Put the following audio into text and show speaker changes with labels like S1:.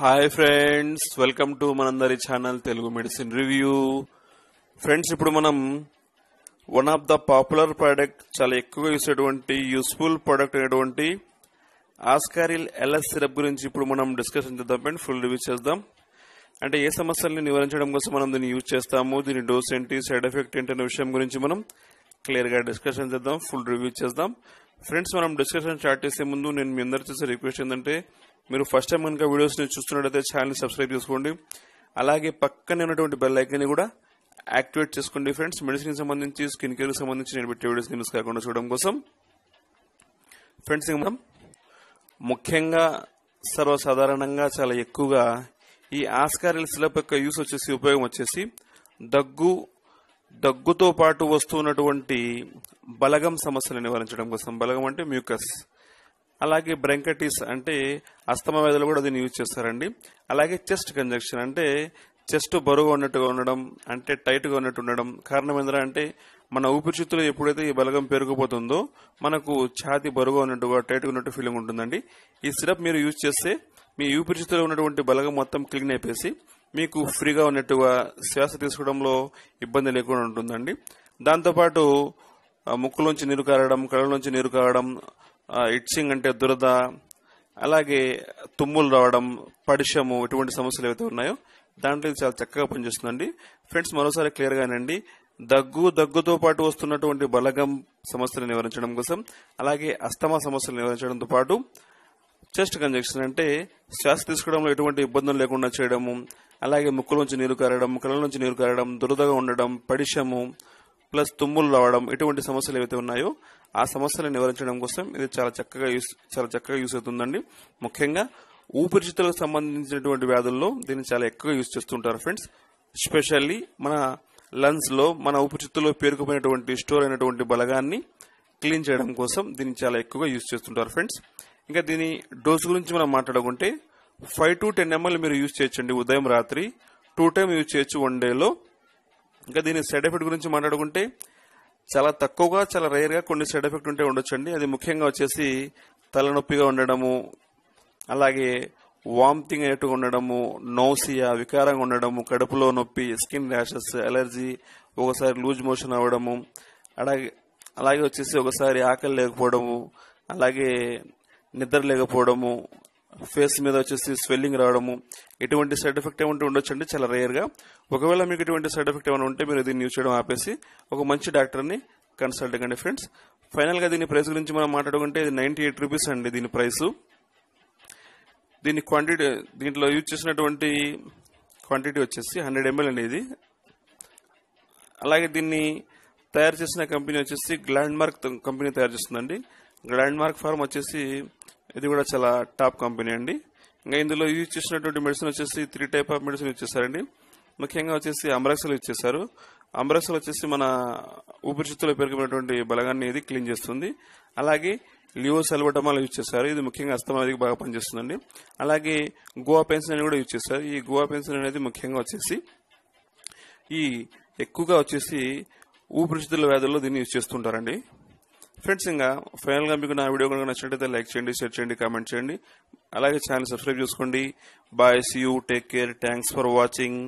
S1: Hi friends, welcome to మనందరి channel Telugu medicine review. Friends, ఇప్పుడు మనం one of the popular product, చాలా ఎక్కువగా యూస్ అయ్యేటువంటి యూస్ఫుల్ ప్రోడక్ట్ అయినటువంటి ఆస్కారిల్ ఎల్ఎస్ సిరప్ గురించి ఇప్పుడు మనం డిస్కషన్ చేద్దాం ఫ్రెండ్. ఫుల్ రివ్యూ చేద్దాం. అంటే ఏ సమస్యల్ని నివారించడం కోసం మనం దీన్ని యూజ్ చేస్తాము, దీని డోస్ ఏంటి, సైడ్ ఎఫెక్ట్ ఏంటి అనే విషయం గురించి మనం క్లియర్ గా డిస్కషన్ చేద్దాం, ఫుల్ రివ్యూ చేద్దాం. ఫ్రెండ్స్, మనం డిస్కషన్ స్టార్ట్ చేసే ముందు నేను మీ అందరూ చేసే రిక్వెస్ట్ ఏంటంటే, మీరు ఫస్ట్ టైం కనుక వీడియోస్ ని చూస్తున్నట్లయితే ఛానల్ సబ్స్క్రైబ్ చేసుకోండి. అలాగే పక్కనే ఉన్నటువంటి బెల్ ఐకాన్ ని కూడా యాక్టివేట్ చేసుకోండి ఫ్రెండ్స్. మెడిసిన్ సంబంధించి, స్కిన్ కేర్ సంబంధించి నేను పెట్టే వీడియోస్ మిస్ కాకుండా చూడడం కోసం. ఫ్రెండ్స్, మనం ముఖ్యంగా సర్వసాధారణంగా చాలా ఎక్కువగా ఈ ఆస్కారిల్ సిరప్ యొక్క యూస్ వచ్చేసి, ఉపయోగం వచ్చేసి దగ్గుతో పాటు వస్తున్నటువంటి బలగం సమస్యలు నివారించడం కోసం. బలగం అంటే మ్యూకస్. అలాగే బ్రెంకటిస్ అంటే అస్తమా వ్యాధులు కూడా దీన్ని యూజ్ చేస్తారండి. అలాగే చెస్ట్ కంజక్షన్ అంటే చెస్ట్ బరువుగా ఉన్నట్టుగా ఉండడం, అంటే టైట్ గా ఉన్నట్టు ఉండడం. కారణం ఏంటంటే, అంటే మన ఊపిరితిత్తులు ఎప్పుడైతే ఈ బలగం పెరిగిపోతుందో మనకు ఛాతీ బరువుగా ఉన్నట్టుగా, టైట్ గా ఉన్నట్టు ఫీలింగ్ ఉంటుందండి. ఈ సిరప్ మీరు యూజ్ చేస్తే మీ ఊపిరితిత్తులో ఉన్నటువంటి బలగం మొత్తం క్లీన్ అయిపోయి మీకు ఫ్రీగా ఉన్నట్టుగా, శ్వాస తీసుకోవడంలో ఇబ్బంది లేకుండా ఉంటుందండి. దాంతోపాటు ముక్కులోంచి నీరు కారడం, కళ్ళలోంచి నీరు కారడం, ఇట్చింగ్ అంటే దురద, అలాగే తుమ్ములు రావడం, పడిశము, ఇటువంటి సమస్యలు ఏవైతే ఉన్నాయో దాంట్లో ఇది చాలా చక్కగా పనిచేస్తుందండి. ఫ్రెండ్స్, మరోసారి క్లియర్ గానండి, దగ్గుతో పాటు వస్తున్నటువంటి బలగం సమస్యలు నివారించడం కోసం, అలాగే అస్తమా సమస్యలు నివారించడంతో పాటు చెస్ట్ కంజక్షన్ అంటే శ్వాస తీసుకోవడంలో ఎటువంటి ఇబ్బందులు లేకుండా చేయడము, అలాగే ముక్కులోంచి నీరు కారడం, కళ్ళ నుంచి నీరు కారడం, దురదగా ఉండడం, పడిశము ప్లస్ తుమ్ములు రావడం, ఇటువంటి సమస్యలు ఏవైతే ఉన్నాయో ఆ సమస్యలను నివారించడం కోసం ఇది చాలా చక్కగా యూస్ అవుతుందండి. ముఖ్యంగా ఊపిరితిత్తులకు సంబంధించినటువంటి వ్యాధుల్లో దీన్ని చాలా ఎక్కువగా యూజ్ చేస్తుంటారు ఫ్రెండ్స్. ఎస్పెషల్లీ మన లంగ్స్ లో, మన ఊపిరితిత్తుల్లో పేరుకుపోయినటువంటి స్టోర్ అయినటువంటి బలగాన్ని క్లీన్ చేయడం కోసం దీన్ని చాలా ఎక్కువగా యూజ్ చేస్తుంటారు ఫ్రెండ్స్. ఇంకా దీని డోస్ గురించి మనం మాట్లాడుకుంటే 5 to 10 ml మీరు యూజ్ చేయొచ్చండి. ఉదయం రాత్రి 2 times యూజ్ చేయొచ్చు 1 day లో. ఇంకా దీని సైడ్ ఎఫెక్ట్ గురించి మాట్లాడుకుంటే చాలా తక్కువగా, చాలా రేర్ గా కొన్ని సైడ్ ఎఫెక్ట్ ఉంటే ఉండొచ్చండి. అది ముఖ్యంగా వచ్చేసి తలనొప్పిగా ఉండడము, అలాగే వామిటింగ్ అయినట్టుగా ఉండడము, నౌసియా, వికారంగా ఉండడము, కడుపులో నొప్పి, స్కిన్ ర్యాషెస్, ఎలర్జీ, ఒకసారి లూజ్ మోషన్ అవ్వడము, అలాగే వచ్చేసి ఒకసారి ఆకలి లేకపోవడము, అలాగే నిద్ర లేకపోవడము, ఫేస్ మీద వచ్చేసి స్వెల్లింగ్ రావడము, ఇటువంటి సైడ్ ఎఫెక్ట్ ఏమంటే ఉండొచ్చండి, చాలా రేర్ గా. ఒకవేళ మీకు ఇటువంటి సైడ్ ఎఫెక్ట్ ఏమైనా ఉంటే మీరు దీన్ని యూజ్ చేయడం ఆపేసి ఒక మంచి డాక్టర్ ని కన్సల్ట్ కండి ఫ్రెండ్స్. ఫైనల్ గా దీని ప్రైస్ గురించి మనం మాట్లాడుకుంటే ఇది 98 రూపీస్ అండి దీని ప్రైస్. దీని క్వాంటిటీ, దీంట్లో యూజ్ చేసినటువంటి క్వాంటిటీ వచ్చేసి 100 ml అండి ఇది. అలాగే దీన్ని తయారు చేసిన కంపెనీ వచ్చేసి గ్లాండ్ మార్క్ కంపెనీ తయారు చేస్తుందండి. గ్లాండ్ మార్క్ ఫార్మ్ వచ్చేసి ఇది కూడా చాలా టాప్ కంపెనీ అండి. ఇంకా ఇందులో యూజ్ చేసినటువంటి మెడిసిన్ వచ్చేసి 3 types ఆఫ్ మెడిసిన్ యూజ్ చేశారండి. ముఖ్యంగా వచ్చేసి అంబ్రాక్సల్ యూజ్ చేశారు. అంబ్రాక్సల్ వచ్చేసి మన ఊపిరితిత్తులో పెరిగినటువంటి బలగాన్ని ఇది క్లీన్ చేస్తుంది. అలాగే లియోసల్బటమాల్ యూజ్ చేశారు. ఇది ముఖ్యంగా అస్తమాదికి బాగా పనిచేస్తుందండి. అలాగే గోవా పెన్సిన్ అని కూడా యూజ్ చేశారు. ఈ గోవా పెన్సిన్ అనేది ముఖ్యంగా వచ్చేసి ఎక్కువగా వచ్చేసి ఊపిరితిత్తుల వ్యాధుల్లో దీన్ని యూజ్ చేస్తుంటారండి. ఫ్రెండ్స్, ఇంకా ఫైనల్ గా మీకు నా వీడియో కనుక నచ్చినట్లయితే లైక్ చేయండి, షేర్ చేయండి, కామెంట్ చేయండి. అలాగే ఛానల్ సబ్స్క్రైబ్ చేసుకోండి. Bye, see you, take care, thanks for watching.